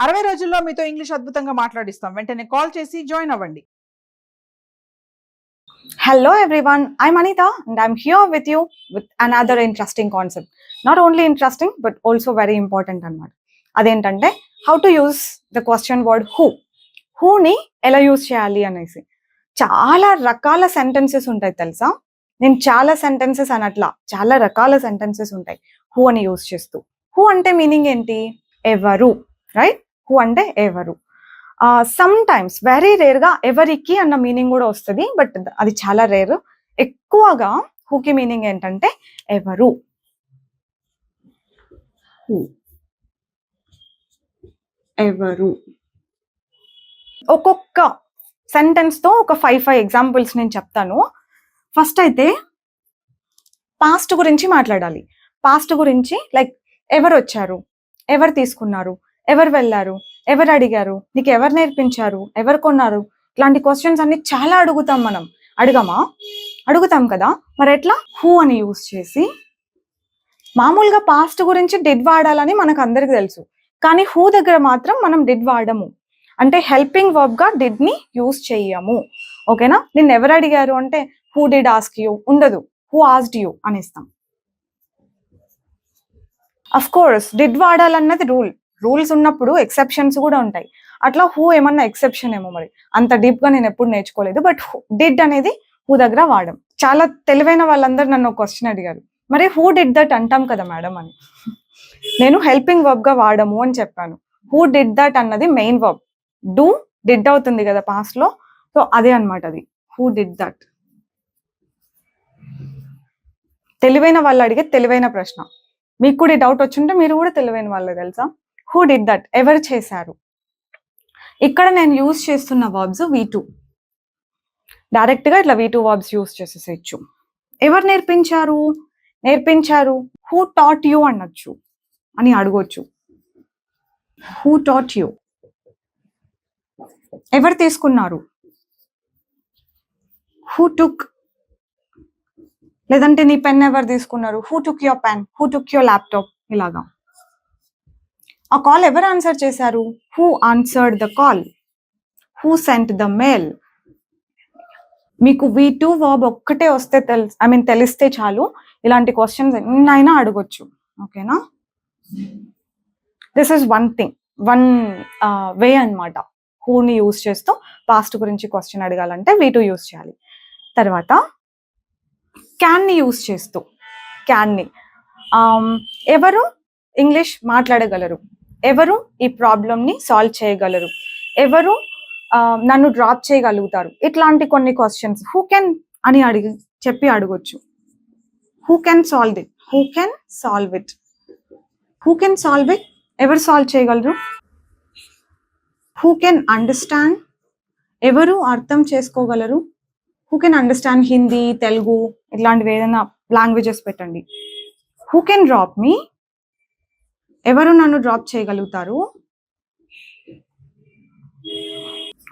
60 రోజుల్లో మీతో ఇంగ్లీష్ అద్భుతంగా మాట్లాడిస్తాం. వెంటనే కాల్ చేసి జాయిన్ అవ్వండి. Hello everyone, I'm Anita and I'm here with you with another interesting concept. Not only interesting but also very important అన్నమాట. అదేంటంటే how to use the question word who. Whoని ఎలా use చేయాలి అనేసి. చాలా రకాల సెంటెన్సెస్ ఉంటాయి తెలుసా? నేను చాలా సెంటెన్సెస్ అనట్లా, చాలా రకాల సెంటెన్సెస్ ఉంటాయి హూ అని యూజ్ చేస్తూ. హూ అంటే మీనింగ్ ఏంటి? ఎవరు, రైట్? హూ అంటే ఎవరు. సమ్ టైమ్స్ వెరీ రేర్గా ఎవరికి అన్న మీనింగ్ కూడా వస్తుంది, బట్ అది చాలా రేర్. ఎక్కువగా హూకి మీనింగ్ ఏంటంటే ఎవరు. హూ, ఎవరు. ఒక్కొక్క సెంటెన్స్తో ఒక 5 ఎగ్జాంపుల్స్ నేను చెప్తాను. ఫస్ట్ అయితే పాస్ట్ గురించి మాట్లాడాలి. పాస్ట్ గురించి లైక్ ఎవరు వచ్చారు, ఎవరు తీసుకున్నారు, ఎవరు వెళ్ళారు, ఎవరు అడిగారు, నీకు ఎవరు నేర్పించారు, ఎవరు కొన్నారు, ఇలాంటి క్వశ్చన్స్ అన్ని చాలా అడుగుతాం మనం. అడుగుతాం కదా. మరి ఎట్లా? హూ అని యూజ్ చేసి. మామూలుగా పాస్ట్ గురించి డిడ్ వాడాలని మనకు అందరికి తెలుసు, కానీ హూ దగ్గర మాత్రం మనం డిడ్ వాడము. అంటే హెల్పింగ్ వర్బ్ గా డిడ్ ని యూజ్ చెయ్యము. ఓకేనా? నిన్ను ఎవరు అడిగారు అంటే హూ డిడ్ ఆస్క్ యూ ఉండదు, హూ ఆస్క్డ్ యూ అనేస్తాం. అఫ్ కోర్స్ డిడ్ వాడాలన్నది రూల్స్ ఉన్నప్పుడు ఎక్సెప్షన్స్ కూడా ఉంటాయి. అట్లా హూ ఏమన్నా ఎక్సెప్షన్ ఏమో, మరి అంత డీప్ గా నేను ఎప్పుడు నేర్చుకోలేదు. బట్ డిడ్ అనేది హూ దగ్గర వాడడం. చాలా తెలివైన వాళ్ళందరూ నన్ను ఒక క్వశ్చన్ అడిగారు, మరి హూ డిడ్ దట్ అంటాం కదా మేడం అని. నేను హెల్పింగ్ వర్బ్ గా వాడము అని చెప్పాను. హూ డిడ్ దట్ అన్నది మెయిన్ వర్బ్. డూ డిడ్ అవుతుంది కదా పాస్ట్ లో, సో అదే అనమాట అది హూ డిడ్ దట్. తెలివైన వాళ్ళు అడిగే తెలివైన ప్రశ్న. మీకు కూడా డౌట్ వచ్చింటే మీరు కూడా తెలివైన వాళ్ళే తెలుసా. హూ డిడ్ దట్, ఎవరు చేశారు. ఇక్కడ నేను యూజ్ చేస్తున్న వర్బ్స్ V2. డైరెక్ట్ గా ఇట్లా V2 వర్బ్స్ యూజ్ చేసేసేయచ్చు. ఎవరు నేర్పించారు హూ టాట్ యూ అనొచ్చు అని అడగొచ్చు. Who taught you. ఎవరు తీసుకున్నారు, హూ టుక్. లేదంటే నీ పెన్ ఎవరు తీసుకున్నారు, who took your pen, who took your laptop. ఇలాగా. ఆ కాల్ ఎవరు ఆన్సర్ చేశారు, who answered the call, who sent the mail. మీకు V2 వర్బ్ ఒక్కటే వస్తే తెలిస్తే చాలు, ఇలాంటి క్వశ్చన్స్ ఎన్నైనా అడగొచ్చు. ఓకేనా? దిస్ ఇస్ వన్ వే అన్నమాట. హూని యూజ్ చేస్తూ పాస్ట్ గురించి క్వశ్చన్ అడగాలంటే V2 యూజ్ చేయాలి. తర్వాత క్యాన్ని యూజ్ చేస్తూ, ఎవరు ఇంగ్లీష్ మాట్లాడగలరు, ఎవరు ఈ ప్రాబ్లమ్ని సాల్వ్ చేయగలరు, ఎవరు నన్ను డ్రాప్ చేయగలుగుతారు, ఇట్లాంటి కొన్ని క్వశ్చన్స్ హూ కెన్ అని చెప్పి అడగొచ్చు. Who can solve it, who can solve it, ఎవరు సాల్వ్ చేయగలరు. హూ కెన్ అండర్స్టాండ్, ఎవరు అర్థం చేసుకోగలరు. Who can understand Hindi, Telugu ఇట్లాంటివి ఏదైనా లాంగ్వేజెస్ పెట్టండి. హూ కెన్ డ్రాప్ మీ, ఎవరు నన్ను డ్రాప్ చేయగలుగుతారు.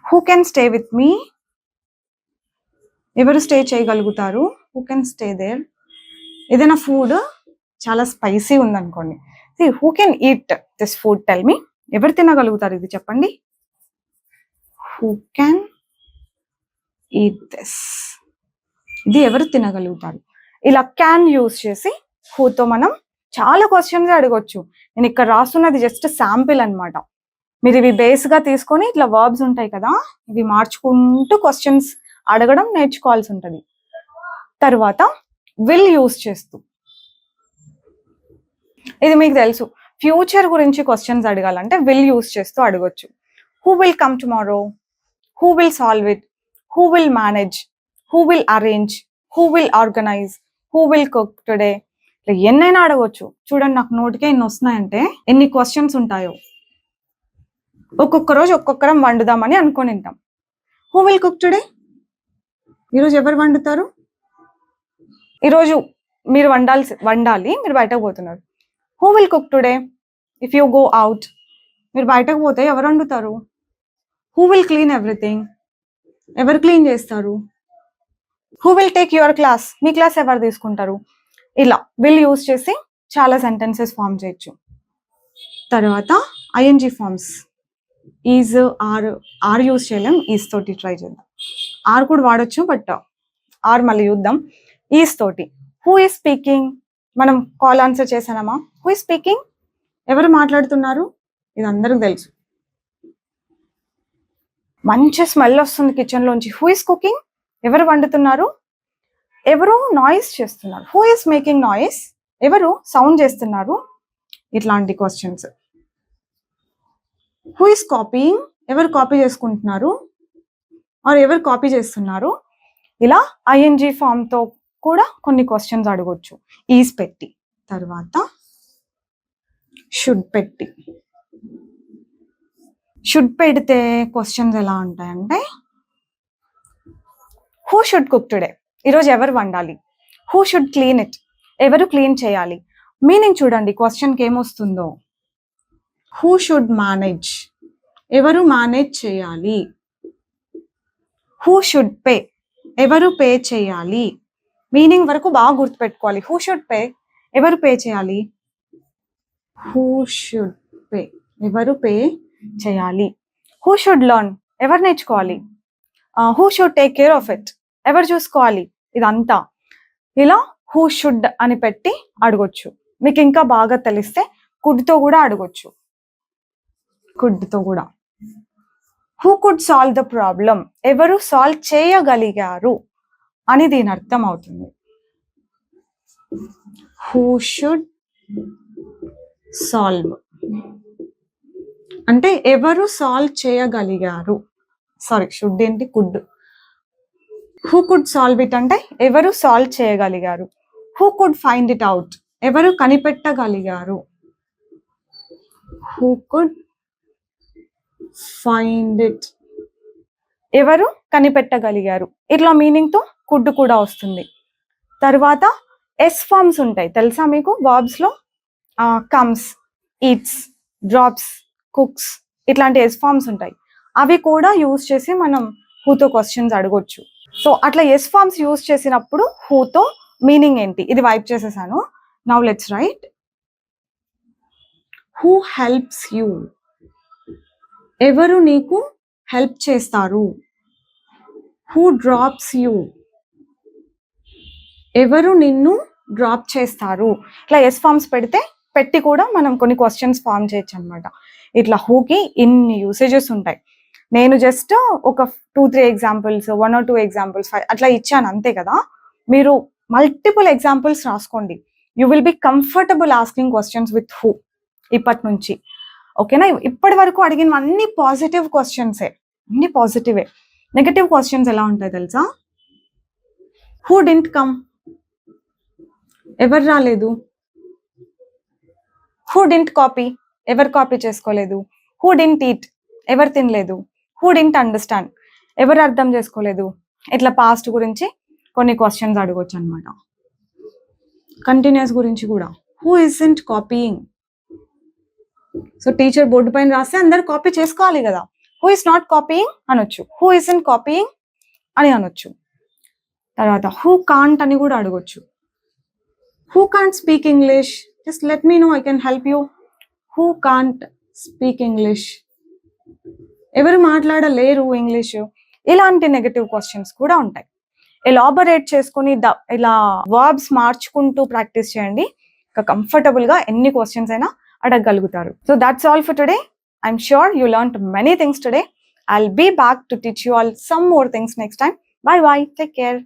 Who can stay with me, ఎవరు స్టే చేయగలుగుతారు. Who can stay there. ఏదైనా ఫుడ్ చాలా స్పైసీ ఉందనుకోండి, who can eat this food, tell me. ఎవరు తినగలుగుతారు ఇది చెప్పండి. హూ కెన్ ఈట్ దిస్, ఇది ఎవరు తినగలుగుతారు. ఇలా క్యాన్ యూజ్ చేసి హూతో మనం చాలా క్వశ్చన్స్ అడగొచ్చు. నేను ఇక్కడ రాస్తున్నది జస్ట్ శాంపిల్ అన్నమాట. మీరు ఇవి బేస్గా తీసుకొని ఇట్లా వర్బ్స్ ఉంటాయి కదా, ఇవి మార్చుకుంటూ క్వశ్చన్స్ అడగడం నేర్చుకోవాల్సి ఉంటుంది. తర్వాత విల్ యూజ్ చేస్తూ, ఇది మీకు తెలుసు, ఫ్యూచర్ గురించి క్వశ్చన్స్ అడగాలంటే విల్ యూజ్ చేస్తూ అడగొచ్చు. Who will come tomorrow, who will solve it, who will manage, who will arrange, who will organise, who will cook today. ఇట్లా ఎన్నైనా అడగొచ్చు. చూడండి, నాకు నోటికే ఎన్ని వస్తున్నాయంటే ఎన్ని క్వశ్చన్స్ ఉంటాయో. ఒక్కొక్క రోజు ఒక్కొక్కరం వండుదామని అనుకొని ఉంటాం. హూ విల్ కుక్ టుడే, ఈరోజు ఎవరు వండుతారు. ఈరోజు మీరు వండాలి, మీరు బయటకు పోతున్నారు. Who will cook today if you go out, మీరు బయటకు పోతే ఎవరు వండుతారు. హూ విల్ క్లీన్ ఎవ్రీథింగ్, ఎవరు క్లీన్ చేస్తారు. Who will take your class, me class ఎవరు తీసుకుంటారు. ఇలా విల్ యూజ్ చేసి చాలా సెంటెన్సెస్ ఫామ్ చేయొచ్చు. తర్వాత ING forms. Is are use చేయలేం, ఈజ్ తోటి ట్రై చేద్దాం. ఆర్ కూడా వాడొచ్చు, బట్ ఆర్ మళ్ళీ చూద్దాం. ఈజ్ తోటి హూ ఈజ్ స్పీకింగ్, మనం కాల్ ఆన్సర్ చేసానమ్మా. హూ ఈజ్ స్పీకింగ్, ఎవరు మాట్లాడుతున్నారు, ఇది అందరికి తెలుసు. మంచి స్మెల్ వస్తుంది కిచెన్ లోంచి. హూ ఈజ్ కుకింగ్, ఎవరు వండుతున్నారు, ఎవరు నాయిస్ చేస్తున్నారు. హూ ఈజ్ మేకింగ్ నాయిస్, ఎవరు సౌండ్ చేస్తున్నారు. ఇట్లాంటి క్వశ్చన్స్. హూ ఈజ్ కాపీయింగ్, ఎవరు కాపీ చేసుకుంటున్నారు ఆర్ ఎవరు కాపీ చేస్తున్నారు. ఇలా ఐఎన్జి ఫామ్ తో కూడా కొన్ని క్వశ్చన్స్ అడగొచ్చు. ఈజ్ పెట్టి, తర్వాత షుడ్ పెట్టి. షుడ్ పెడితే క్వశ్చన్స్ ఎలా ఉంటాయంటే, హూ షుడ్ కుక్ టుడే, ఈరోజు ఎవరు వండాలి. హూ షుడ్ క్లీన్ ఇట్, ఎవరు క్లీన్ చేయాలి. మీనింగ్ చూడండి క్వశ్చన్కి ఏమొస్తుందో. హూ షుడ్ మేనేజ్, ఎవరు మేనేజ్ చేయాలి. హూ షుడ్ పే, ఎవరు పే చేయాలి. మీనింగ్ వరకు బాగా గుర్తుపెట్టుకోవాలి. హూ షుడ్ పే, ఎవరు పే చేయాలి. హూ షుడ్ పే, ఎవరు పే చేయాలి. హూ షుడ్ లర్న్, ఎవరు నేర్చుకోవాలి. Who should take care of it, ఎవరు చూసుకోవాలి. ఇదంతా ఇలా హూ షుడ్ అని పెట్టి అడగొచ్చు. మీకు ఇంకా బాగా తెలిస్తే కుడ్తో కూడా అడగొచ్చు. కుడ్తో కూడా. Who could solve the problem, ఎవరు సాల్వ్ చేయగలిగారు అని దీని అర్థం అవుతుంది. హూ షుడ్ సాల్వ్ అంటే ఎవరు సాల్వ్ చేయగలిగారు. సారీ, షుడ్ ఏంటి, could. Who could solve it అంటే ఎవరు సాల్వ్ చేయగలిగారు. Who could find it out, ఎవరు కనిపెట్టగలిగారు. హూ కుడ్ ఫైండ్ ఇట్, ఎవరు కనిపెట్టగలిగారు. ఇట్లా మీనింగ్ తో కుడ్ కూడా వస్తుంది. తర్వాత ఎస్ ఫార్మ్స్ ఉంటాయి తెలుసా మీకు వర్బ్స్ లో. కమ్స్, ఈట్స్, డ్రాప్స్, కుక్స్, ఇట్లాంటి ఎస్ ఫార్మ్స్ ఉంటాయి. అవి కూడా యూజ్ చేసి మనం హూతో క్వశ్చన్స్ అడగొచ్చు. సో అట్లా ఎస్ ఫార్మ్స్ యూజ్ చేసినప్పుడు హూతో మీనింగ్ ఏంటి, ఇది వైప్ చేసేసాను. Now let's write. Who helps you, ఎవరు నీకు హెల్ప్ చేస్తారు. హూ డ్రాప్స్ యూ, ఎవరు నిన్ను డ్రాప్ చేస్తారు. ఇట్లా ఎస్ ఫార్మ్స్ పెట్టి కూడా మనం కొన్ని క్వశ్చన్స్ ఫార్మ్ చేయొచ్చు అనమాట. ఇట్లా హూకి ఇన్ని యూసేజెస్ ఉంటాయి. నేను జస్ట్ ఒక 2-3 ఎగ్జాంపుల్స్, 1 or 2 ఎగ్జాంపుల్స్ అట్లా ఇచ్చాను అంతే కదా. మీరు మల్టిపుల్ ఎగ్జాంపుల్స్ రాసుకోండి. You will be comfortable asking questions with who ఇప్పటి నుంచి. ఓకేనా. ఇప్పటి వరకు అడిగిన అన్ని పాజిటివ్ క్వశ్చన్సే, అన్ని పాజిటివే. నెగటివ్ క్వశ్చన్స్ ఎలా ఉంటాయి తెలుసా. హూ డింట్ కమ్, ఎవరు రాలేదు. హూ డింట్ కాపీ, ఎవరు కాపీ చేసుకోలేదు. హూ డింట్ ఈట్, ఎవరు తినలేదు. హూ డింట్ అండర్స్టాండ్, ఎవరు అర్థం చేసుకోలేదు. ఇట్లా పాస్ట్ గురించి కొన్ని క్వశ్చన్స్ అడగొచ్చు అనమాట. కంటిన్యూస్ గురించి కూడా. Who isn't copying, so teacher board పైన రాస్తే అందరు కాపీ చేసుకోవాలి కదా. హూ ఇస్ నాట్ కాపీయింగ్ అనొచ్చు. హూ ఇజంట్ కాపీయింగ్ అని అనొచ్చు. తర్వాత హూ కాంట్ అని కూడా అడగొచ్చు. Who can't speak English, just let me know, I can help you. Who can't speak English, ఎవరు మాట్లాడలేరు ఇంగ్లీషు. ఇలాంటి నెగటివ్ క్వశ్చన్స్ కూడా ఉంటాయి. ఎలాబరేట్ చేసుకుని ఇలా వర్బ్స్ మార్చుకుంటూ ప్రాక్టీస్ చేయండి. కంఫర్టబుల్ గా ఎన్ని క్వశ్చన్స్ అయినా అడగగలుగుతారు. So that's all for today. I'm sure you learned many things today. I'll be back to teach you all some more things next time. Bye bye. Take care.